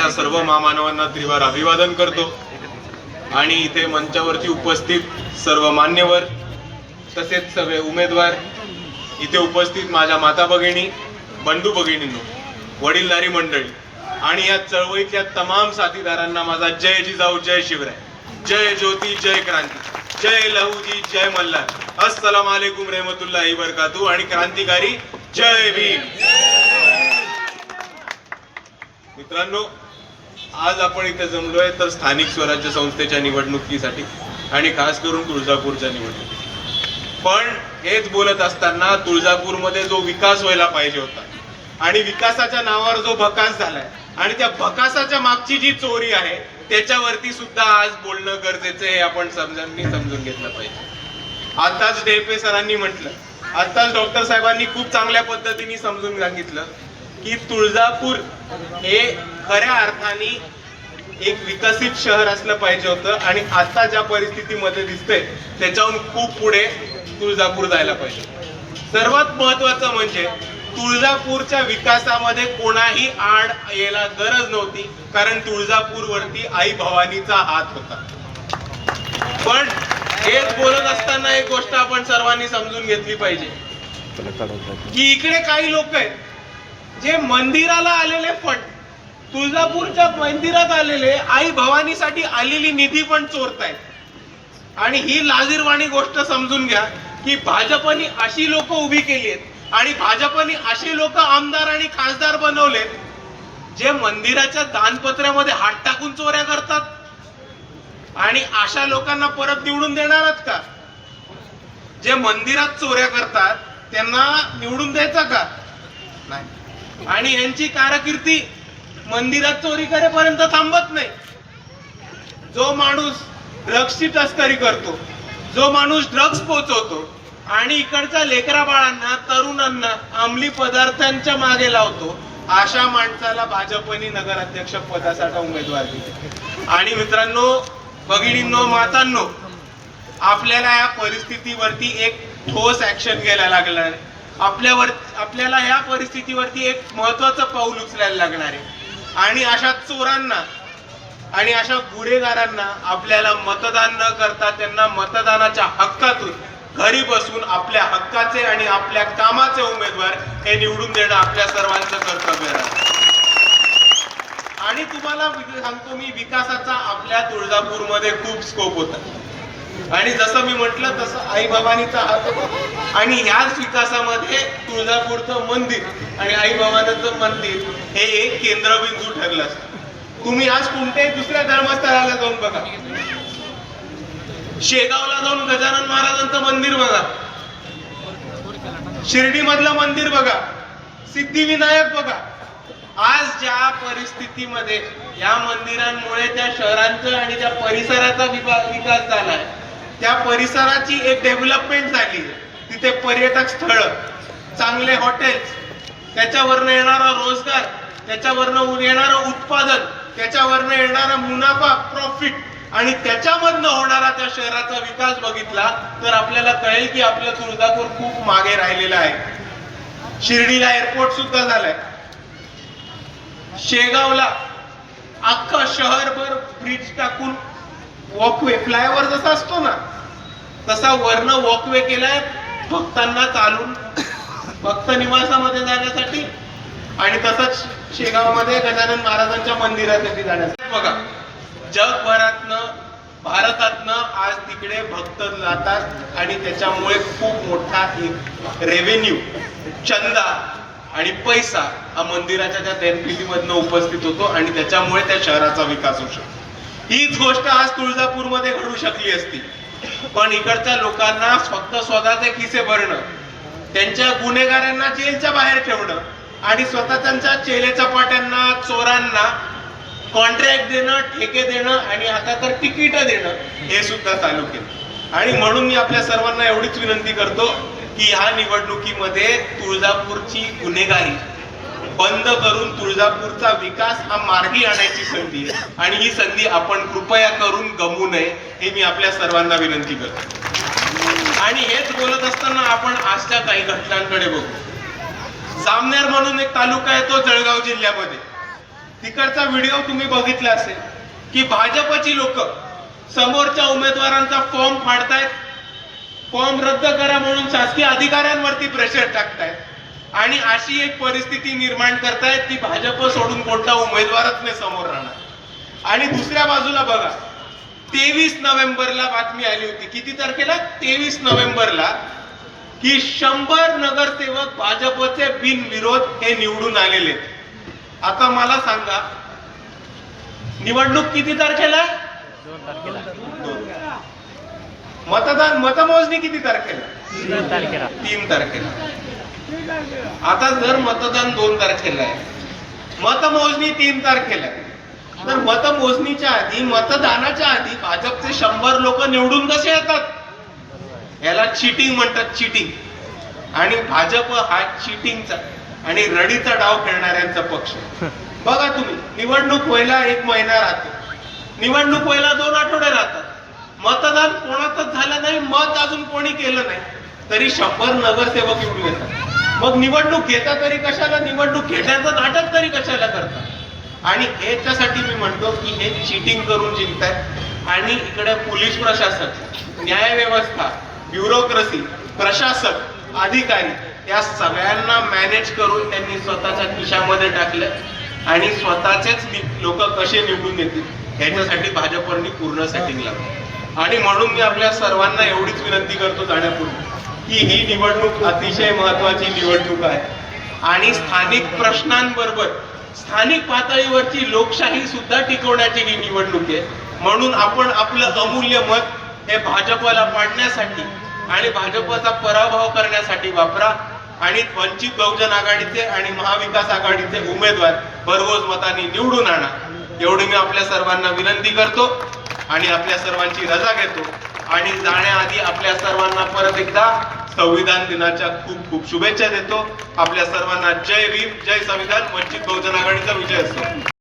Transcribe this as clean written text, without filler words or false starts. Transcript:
माझ्या सर्व महामानवांना त्रिवार अभिवादन करतो आणि इथे मंचावरती उपस्थित सर्व मान्यवर तसेच सगळे उमेदवार, इथे उपस्थित माझ्या माता भगिनी, बंधू भगिनींनो, वडीलधारी मंडळी आणि या चळवळीतल्या तमाम साथीदारांना माझा जय जिजाऊ, जय शिवराय, जय ज्योती, जय क्रांती, जय लहूजी, जय मल्हार, अस्सलाम वालेकुम रहमतुल्लाहि बरकातू आणि क्रांतिकारी जय भीम. मित्रांनो, आज आपण इथे जमलोय तर स्थानिक स्वराज्य संस्थेच्या निवडणुकीसाठी आणि खास करून तुळजापूरच्या निवडणुकी. पण हेच बोलत असताना तुळजापूरमध्ये जो विकास व्हायला पाहिजे होता आणि विकासाच्या नावावर जो भकास झालाय आणि त्या भकासाच्या मागची जी चोरी आहे त्याच्यावरती सुद्धा आज बोलणं गरजेचं आहे. आपण समजून घेतलं पाहिजे. आताच डेपे सरांनी म्हटलं, आताच डॉक्टर साहेबांनी खूप चांगल्या पद्धतीने समजून सांगितलं की तुळजापूर हे खऱ्या अर्थाने एक विकसित शहर असलं पाहिजे होतं आणि आता ज्या परिस्थितीमध्ये दिसतंय त्याच्याहून खूप पुढे तुळजापूर जायला पाहिजे. सर्वात महत्वाचं म्हणजे तुळजापूरच्या विकासामध्ये कोणाही आड यायला गरज नव्हती, कारण तुळजापूरवरती आई भवानीचा हात होता. पण हेच बोलत असताना एक गोष्ट आपण सर्वांनी समजून घेतली पाहिजे की इकडे काही लोक आहेत जे मंदिराला आलेले फंड, तुळजापूरच्या मंदिरात आलेले आई भवानीसाठी आलेली निधी पण चोरतायत. आणि ही लाजिरवाणी गोष्ट समजून घ्या की भाजपने अशी लोक उभी केली आहेत आणि भाजपने असे लोक आमदार आणि खासदार बनवलेत जे मंदिराच्या दानपत्र्यामध्ये हात टाकून चोऱ्या करतात. आणि अशा लोकांना परत निवडून देणार आहात का? जे मंदिरात चोऱ्या करतात त्यांना निवडून द्यायचा का? नाही. आणि यांची कारकिर्दी मंदिरात चोरी करेपर्यंत थांबत नाही. जो माणूस ड्रग्सची तस्करी करतो, जो माणूस ड्रग्स पोचवतो आणि इकडच्या लेकरा बाळांना, तरुणांना अंमली पदार्थांच्या मागे लावतो, अशा माणसाला भाजपने नगराध्यक्ष पदासाठी उमेदवार दिले. आणि मित्रांनो, भगिनींनो, मातांनो, आपल्याला या परिस्थितीवरती एक ठोस ऍक्शन घ्यायला लागणार आहे. आपल्याला या परिस्थितीवरती एक महत्वाचं पाऊल उचलायला लागणार आहे. आणि अशा चोरांना आणि अशा गुन्हेगारांना आपल्याला मतदान न करता त्यांना मतदानाच्या हक्कातून घरी बसून आपल्या हक्काचे आणि आपल्या कामाचे उमेदवार हे निवडून देणं आपल्या सर्वांचं कर्तव्य आहे. आणि तुम्हाला सांगतो मी, विकासाचा आपल्या तुळजापूरमध्ये खूप स्कोप होता. आणि जसं मी म्हटलं तसं आई भवानीचा हात होता. आणि ह्याच विकासामध्ये तुळजापूरचं मंदिर आणि आई भवानीचं मंदिर हे एक केंद्रबिंदू ठरलं असतं. तुम्ही आज कोणत्याही दुसऱ्या धर्मस्थळाला जाऊन बघा, शेगावला जाऊन गजानन महाराजांचं मंदिर बघा, शिर्डी मधलं मंदिर बघा, सिद्धिविनायक बघा. आज ज्या परिस्थितीमध्ये या मंदिरांमुळे त्या शहरांचं आणि त्या परिसराचा विकास झालाय, त्या परिसराची एक डेव्हलपमेंट झाली. तिथे पर्यटक स्थळ, चांगले हॉटेल्स, त्याच्यावरनं येणारा रोजगार, त्याच्यावरनं येणारं उत्पादन, त्याच्यावरनं येणारा मुनाफा, प्रॉफिट आणि त्याच्यामधनं होणारा त्या शहराचा विकास बघितला तर आपल्याला कळेल की आपलं तुळजापूर खूप मागे राहिलेलं आहे. शिर्डीला एअरपोर्ट सुद्धा झालाय. शेगावला अख्खं शहरभर ब्रिज टाकून वॉकवे, फ्लायओव्हर जसा असतो ना तसा वरनं वॉकवे केलाय भक्तांना चालून भक्त निवासामध्ये जाण्यासाठी. आणि तसंच शेगावमध्ये गजानन महाराजांच्या मंदिरासाठी जाण्यासाठी. बघा, जगभरातनं, भारतातनं आज तिकडे भक्त जातात आणि त्याच्यामुळे खूप मोठा एक रेव्हेन्यू, चंदा आणि पैसा हा मंदिराच्या त्या देणगीमधनं उपस्थित होतो आणि त्याच्यामुळे त्या शहराचा विकास होऊ शकतो. हीच गोष्ट आज तुळजापूरमध्ये घडू शकली असती. पण इकडच्या लोकांना फक्त स्वतःचे खिसे भरणं, त्यांच्या गुन्हेगारांना जेलच्या बाहेर ठेवणं आणि स्वतः त्यांच्या चेले चपाट्यांना, चोरांना कॉन्ट्रॅक्ट देणं, ठेके देणं आणि आता तर तिकीट देणं हे सुद्धा चालू केलं. आणि म्हणून मी आपल्या सर्वांना एवढीच विनंती करतो की ह्या निवडणुकीमध्ये तुळजापूरची गुन्हेगारी बंद करून तुळजापूरचा विकास हा मार्गी आणायची संधी आहे. आणि ही संधी आपण कृपया करून गमवू नये हे मी आपल्या सर्वांना विनंती करतो. आणि हेच बोलत असताना आपण आजच्या काही घटनांकडे बघू. जामनेर म्हणून एक तालुका आहे तो जळगाव जिल्ह्यामध्ये. तिकडचा व्हिडिओ तुम्ही बघितला असेल की भाजपची लोक समोरच्या उमेदवारांचा फॉर्म फाडतायत, फॉर्म रद्द करा म्हणून शासकीय अधिकाऱ्यांवरती प्रेशर टाकतायत आणि अशी एक परिस्थिती निर्माण करतायत की भाजप सोडून कोणता उमेदवारच नाही समोर राहणार. आणि दुसऱ्या बाजूला बघा, 23 नोव्हेंबरला बातमी आली होती. किती तारखेला? 23 नोव्हेंबरला, की 100 नगरसेवक भाजपचे बिनविरोध हे निवडून आलेले. आता मला सांगा, निवडणूक किती तारखेला? 2 तारखेला. मतमोजणी किती तारखेला? 3 तारखेला. 3 तारखेला. आता जर मतदान 2 तारखेला आहे, मतमोजणी 3 तारखेला आहे, तर मतमोजणीच्या आधी, मतदानाच्या आधी भाजपचे 100 लोक निवडून कसे येतात? याला चीटिंग म्हणतात, चीटिंग. आणि भाजप हा चीटिंगचा आणि रडीचा डाव खेळणाऱ्यांचा पक्ष. बघा तुम्ही, निवडणूक व्हायला 1 महिना राहतो, निवडणूक व्हायला 2 आठवडे राहतात, मतदान कोणाचंच झालं नाही, मत अजून कोणी केलं नाही, तरी 100 नगरसेवक निवडून येतात. मग निवडणूक घेता तरी कशाला? निवडणूक घेण्याचं नाटक तरी कशाला करतात? आणि याच्यासाठी मी म्हणतो की हे चीटिंग करून जिंकतायत. आणि इकडे पोलीस प्रशासन, न्यायव्यवस्था, ब्युरोक्रेसी, प्रशासक, अधिकारी या सगळ्यांना मॅनेज करून त्यांनी स्वतःच्या खिशामध्ये टाकलं आणि स्वतःचेच लोक कसे निवडून येतील याच्यासाठी भाजपने पूर्ण सेटिंग लावलं. आणि म्हणून मी आपल्या सर्वांना एवढीच विनंती करतो जाण्यापूर्वी की ही निवडणूक अतिशय महत्वाची निवडणूक आहे आणि स्थानिक प्रश्नांबरोबर स्थानिक पातळीवरची लोकशाही सुद्धा टिकवण्याची ही निवडणूक आहे. म्हणून आपण आपलं अमूल्य मत हे भाजपला पाडण्यासाठी आणि भाजपचा पराभव करण्यासाठी वापरा आणि वंचित बहुजन आघाडीचे आणि महाविकास आघाडीचे उमेदवार भरघोस मतांनी निवडून आणा, एवढी मी आपल्या सर्वांना विनंती करतो आणि आपल्या सर्वांची रजा घेतो. आणि जाण्याआधी आपल्या सर्वांना परत एकदा संविधान दिनाच्या खूप खूप शुभेच्छा देतो. आपल्या सर्वांना जय भीम, जय संविधान. वंचित बहुजन आघाडीचा विजय असो.